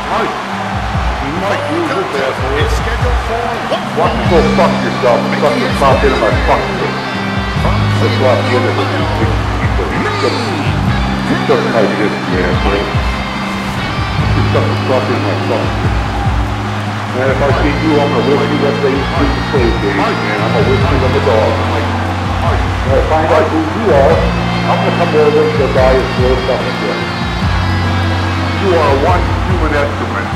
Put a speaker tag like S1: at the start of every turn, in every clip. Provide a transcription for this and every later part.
S1: Mike. You might use this asshole.
S2: It's scheduled for
S1: Why don't you go fuck yourself and fuck your pop into my fucking face? That's why I'm getting it. You took my dick, you asshole. You fucking pop into my fucking face. Man, if I see you, I'm gonna whip you like they used to do the slave days, man. I'm gonna whip you like a dog. When I find out who you are, I'm gonna come over and say, buy your slow fucking dick. You are one human excrement.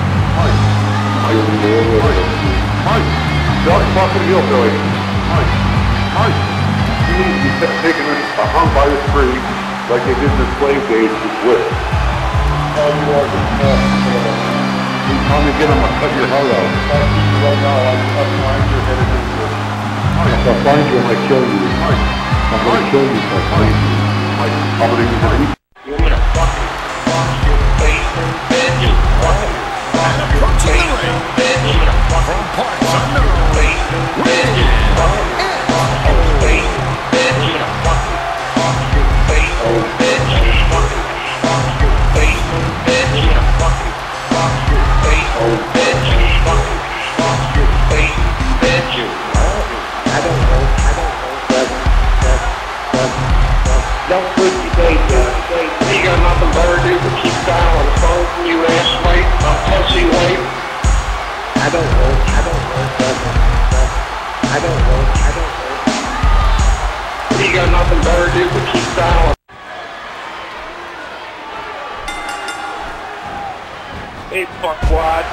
S1: Mike, Doug fucking hillbilly. Mike, you need to be taken hung by the tree like they did in the slave days with whip. Oh, you are the you come and get him, I'll cut your heart out. If I see you right now, I'll find your head in this whip. If I find you, I'm gonna kill you. I'm gonna kill you if I find you. I'm gonna use a
S3: you're gonna fucking fuck your face and bed you fucking
S2: and approaching the ring from parts unknown,
S3: face and bed you fucking your face and bed you fucking your face and bed you fucking your face and bed you fucking your face and bed you fucking your face and bed you. I don't know, don't put your day down. You got nothing better to do but keep dialing on the phone from you ass weight, pussy weight. I don't know. You got nothing better to do but keep dialing. Hey, fuckwad.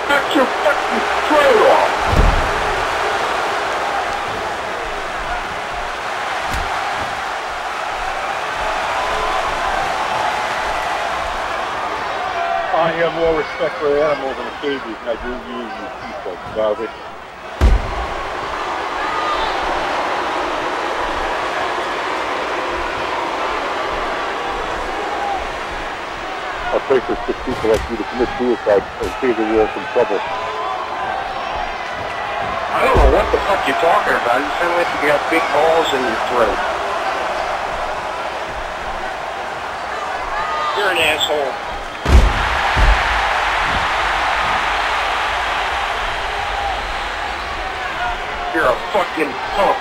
S3: Knock your fucking throat off.
S1: I have more respect for animals in the cages than I do you people, garbage. I pray for sick people like you to commit suicide and save the world from trouble.
S3: I don't know what the fuck you're talking about. You sound like you got big balls in your throat. You're an asshole. You're a fucking punk.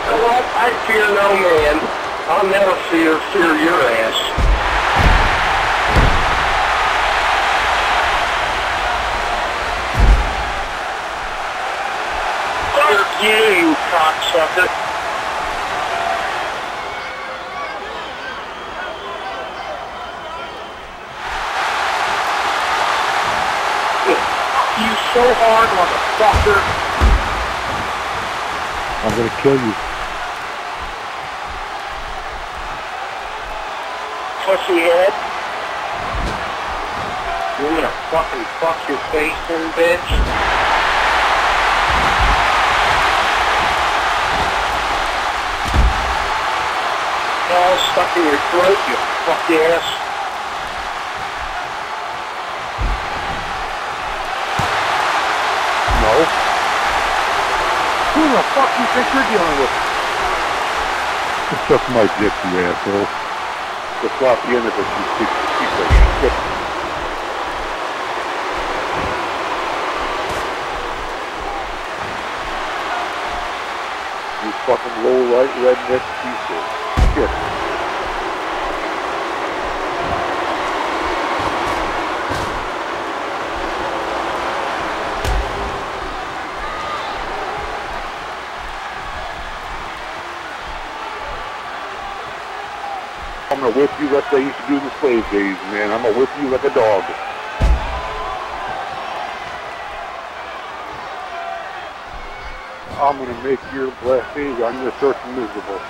S3: You know what? I fear no man. I'll never fear your ass. Fuck you, cocksucker. You so hard, motherfucker.
S1: I'm gonna kill you.
S3: Pussy head. You're gonna fucking fuck your face in, bitch. All stuck in your throat, you fuck ass.
S1: No. Who the fuck you think you're dealing with? Suck my dick, you asshole. The floppy end of it, you piece of shit. You fucking low-light redneck piece of shit. I'm gonna whip you like they used to do in the slave days, man. I'm gonna whip you like a dog. I'm gonna make your blessings on your search miserable.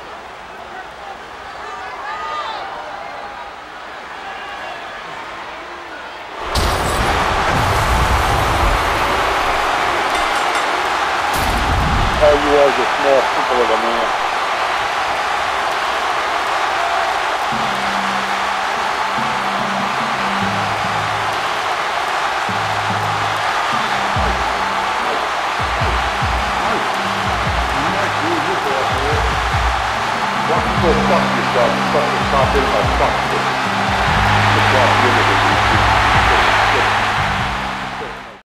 S1: How you are just small, simple of a man. Go fuck yourself. Fuck the top in my fuck. Just walk in with it.